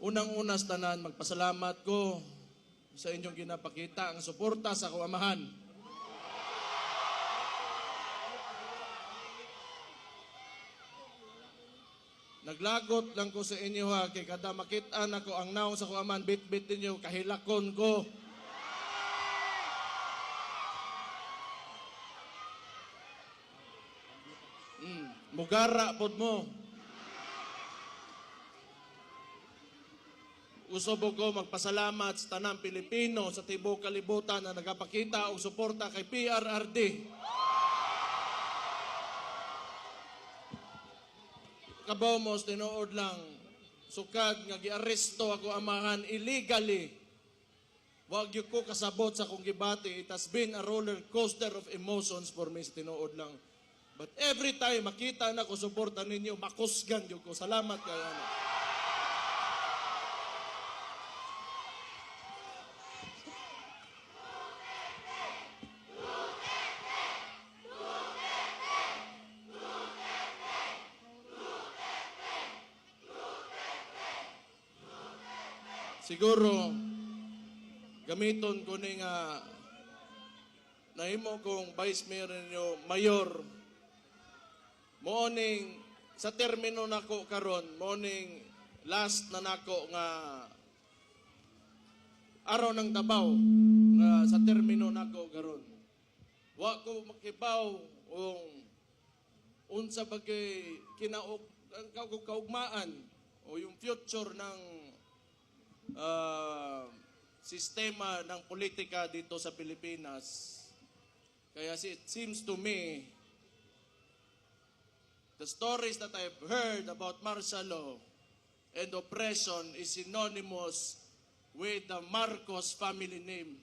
Unang-una sa tanan, magpasalamat ko sa inyong ginapakita ang suporta sa akong amahan. Naglagot lang ko sa inyo ha, kay kada makitaan ako ang naong sa akong amahan, bit-bit ninyo, kahilakon ko. Mugara pod mo. Usob ko magpasalamat sa tanang Pilipino sa tibuok kalibutan na nagapakita og suporta kay PRRD. Kabaw mo tinuod lang sukad nga giaresto ako amahan illegally. Wag gyud ko kasabot sa kong gibati. It has been a roller coaster of emotions for me tinuod lang. But every time makita na ko suporta ninyo, makusgan gyud ko. Salamat kayo. Siguro, gamiton ko ni nga nahimo kong Vice Mayor ninyo, Mayor, morning, sa termino nako karon, morning, last na nako nga araw ng Davao, nga sa termino nako karon. Wa ko makibaw unsa bagay kaugmaan o yung future ng sistema ng politika dito sa Pilipinas. Kaya it seems to me, the stories that I've heard about martial law and oppression is synonymous with the Marcos family name.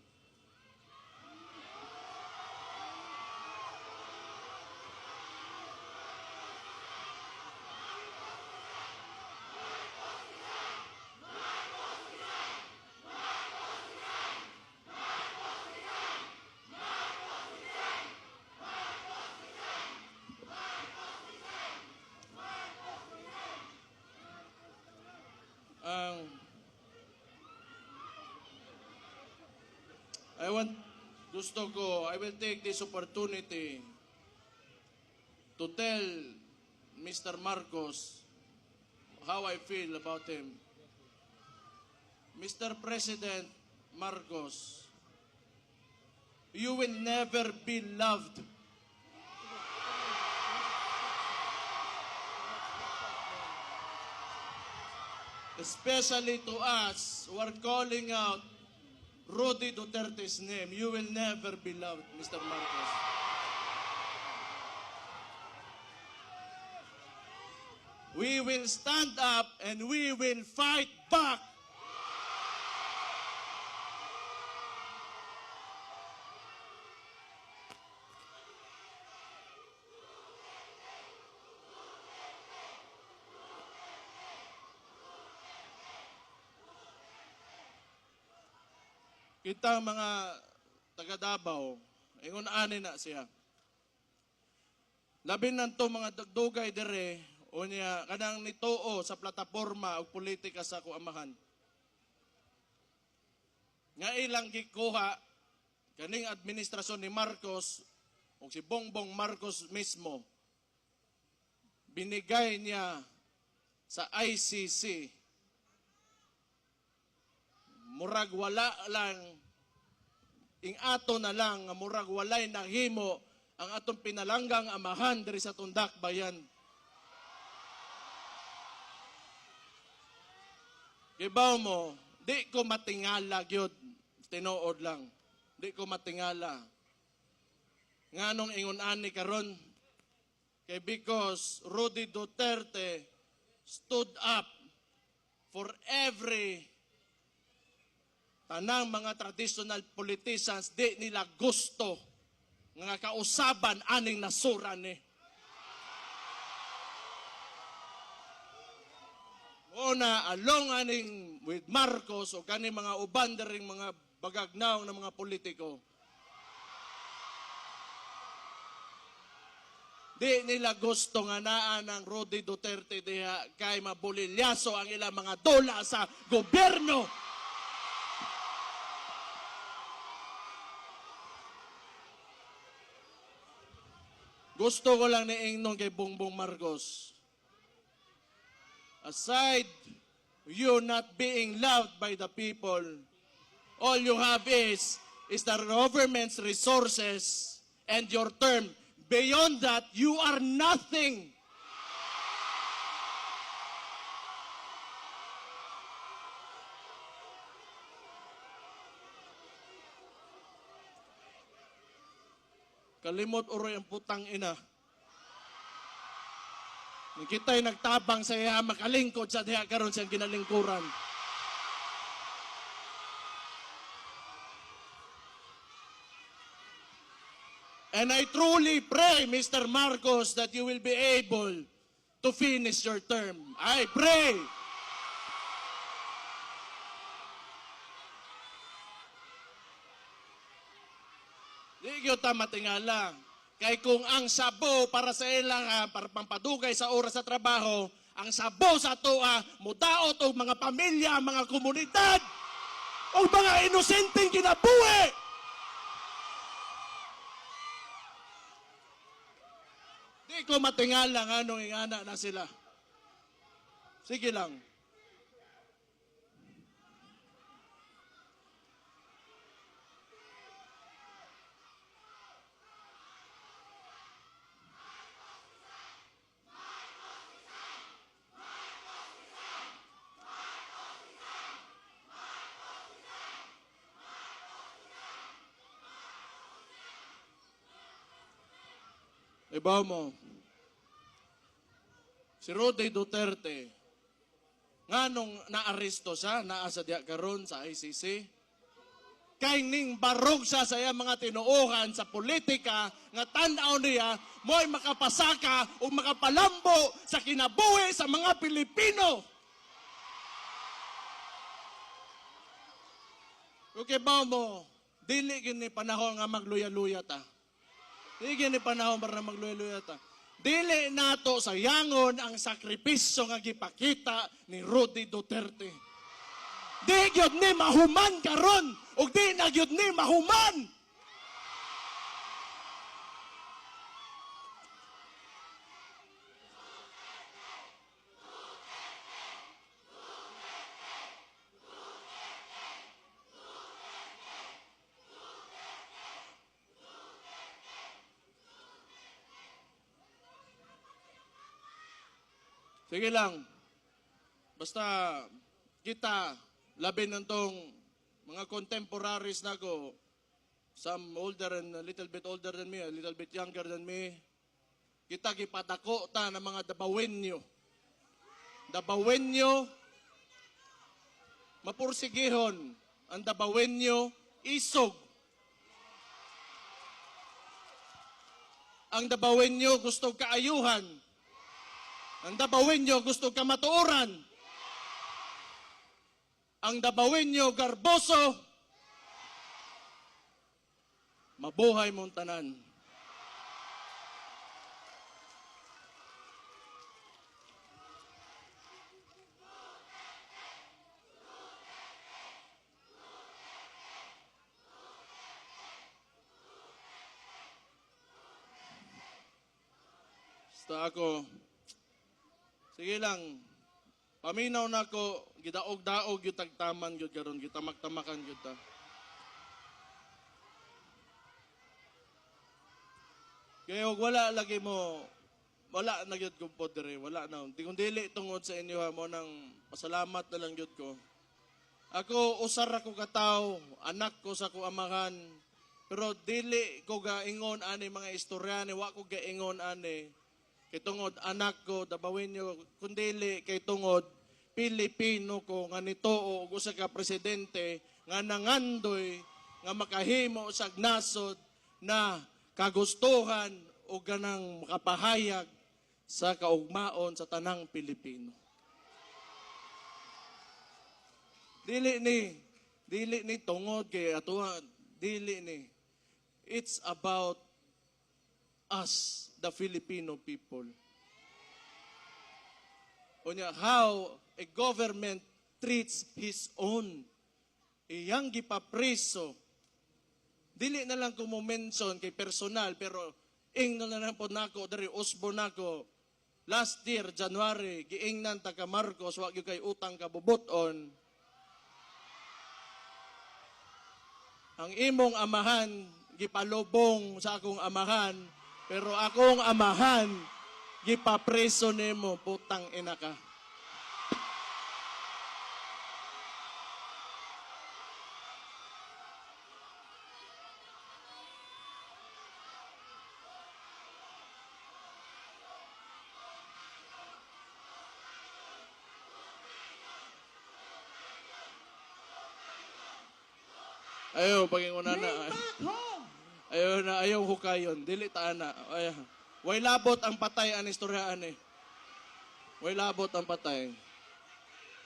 I will take this opportunity to tell Mr. Marcos how I feel about him. Mr. President Marcos, you will never be loved. Especially to us who are calling out Rudy Duterte's name, you will never be loved, Mr. Marcos. We will stand up and we will fight back. Kita mga taga Davao, ingon ani na siya. Labi nanto mga dugdugay dire o niya kanang nituo sa plataporma o politika sa kuamahan. Nga ilang gikuha kaning administrasyon ni Marcos o si Bongbong Marcos mismo, binigay niya sa ICC. Murag wala lang, ato na lang, murag walay nahimo ang atong pinalanggang amahan diri sa Tundak Bayan. Kibaw mo, di ko matingala gyud, tinuod lang. Di ko matingala. Nganong ingon ani karon? Kay because Rudy Duterte stood up for every tanang mga traditional politicians, di nila gusto nga kausaban aning nasura ni. Una, along aning with Marcos o kani mga uban ring mga bagagnaw ng mga politiko. Di nila gusto nga naa ng Rodi Duterte diha kay mabulilyaso ang ilang mga dola sa gobyerno. Gusto ko lang niingnon kay Bongbong Marcos. Aside you not being loved by the people, all you have is the government's resources and your term. Beyond that, you are nothing. Kalimot uroy ang putang ina. Kita'y nagtabang sa iya makalingkod sa diha karon siyang ginalingkuran. And I truly pray, Mr. Marcos, that you will be able to finish your term. I pray. Di ko ta matingala. Kay kung ang sabo para sa ilang para pampadugay sa oras sa trabaho, ang sabo sa toa, mudaot o mga pamilya, mga komunidad, o mga inosenteng kinabuhi. Di ko matingala nga nung ingana na sila. Sige lang. Ibaw mo, si Rodi Duterte, nga nung naaresto siya, naa sa diya karon sa ICC, kay ning barog siya sa iya mga tinuuhan sa politika, nga tan-aw niya, mo'y makapasaka o makapalambo sa kinabuhi sa mga Pilipino. Okay ba mo, dili gini panahon nga magluya-luya ta. Dili ni panahon para magluya-luya ta. Dili nato sayangon ang sakripisyo nga gipakita ni Rodi Duterte. Di gyud ni mahuman karon ug di na gyud ni mahuman. Sige lang. Basta kita, labi ng tong mga contemporaries na ko, some older and a little bit older than me, a little bit younger than me, kita gipadako ta ng mga dabawenyo. Dabawenyo, mapursigihon. Ang dabawenyo, isog. Ang dabawenyo gusto kaayuhan. Ang dabawenyo gusto ka matuoran. Ang dabawenyo garboso. Mabuhay mong tanan. Basta ako, sige lang, paminaw na ko, gidaog-daog yung tagtaman yun karon, gitamak-tamakan yun ta. Kaya huwag wala lagi mo, wala na yun kong podere, wala na. Di kong dili tungod sa inyo mo nang pasalamat na lang yun ko. Ako, usar ako kataw, anak ko sa ko amahan, pero dili ko gaingon ani mga istoryane, wa ko gaingon ani. Kay tungod anak ko, dabawin nyo, kundili kay tungod Pilipino ko nga nitoo og usa ka presidente nga nangandoy nga makahimo sa nasod na kagustuhan o ganang makapahayag sa kaugmaon sa tanang Pilipino. Dili ni tungod kay atuan, dili ni. It's about us, the Filipino people. Unya, how a government treats his own. Iyang gipapriso. Dili na lang ko mo mention kay personal, pero ingnon na lang po nako, dari usbo nako. Last year, January, giingnan taga Marcos, wag yung kay utang kabubuton. Ang imong amahan, gipalubong sa akong amahan, pero akong amahan, gipapreso nimo, putang ina ka. Ayaw, paginguna na. Ayaw hukayon. Dili ta na. Ayaw. Way labot ang patay ang istoryaan eh. Way labot ang patay.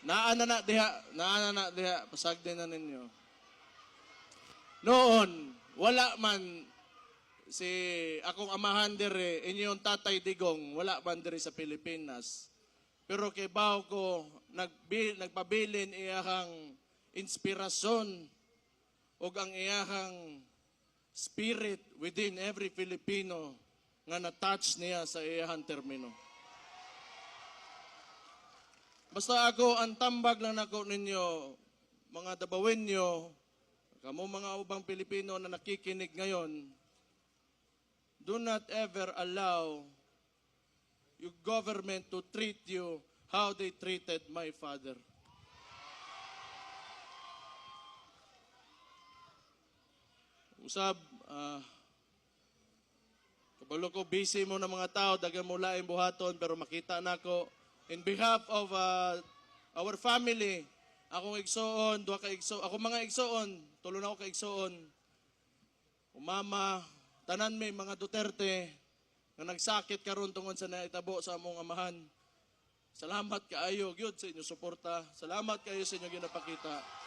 Naana na diha. Pasagdi na ninyo. Noon, wala man si akong amahan dire, inyong tatay Digong, wala man dire sa Pilipinas. Pero kay baw ko, nagpabilin iyahang inspirasyon o ang iyahang spirit within every Filipino nga na-touch niya sa iyahang termino. Basta ako, ang tambag lang ako ninyo, mga Dabawenyo, kamo mga ubang Pilipino na nakikinig ngayon, do not ever allow your government to treat you how they treated my father. Usab, kabalo ko, busy mo ng mga tao, dagan mo laing buhaton, pero makita na ko, in behalf of our family, akong igsoon, duha ka igsoon, ako mga igsoon, tulo na ako ka igsoon, umama, tanan may mga Duterte, nga nagsakit karon tungod sa naitabo sa among amahan. Salamat kaayo, gyud sa inyo suporta. Salamat kayo sa inyo ginapakita.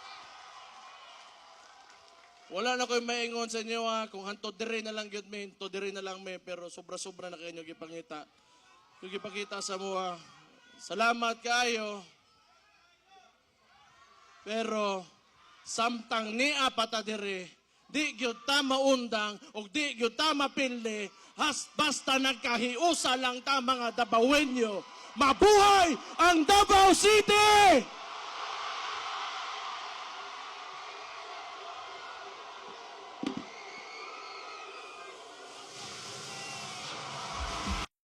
Wala na ko'y maingon sa inyo kung hanto diri na lang gyud may, to diri na lang may, pero sobra-sobra na kayo gipangita. Yung gipakita sa mga, salamat kayo. Pero samtang niya pata diri, di gyud ta maundang o di gyud ta mapili, basta nagkahiusa lang ta mga Dabawenyo. Mabuhay ang Davao City!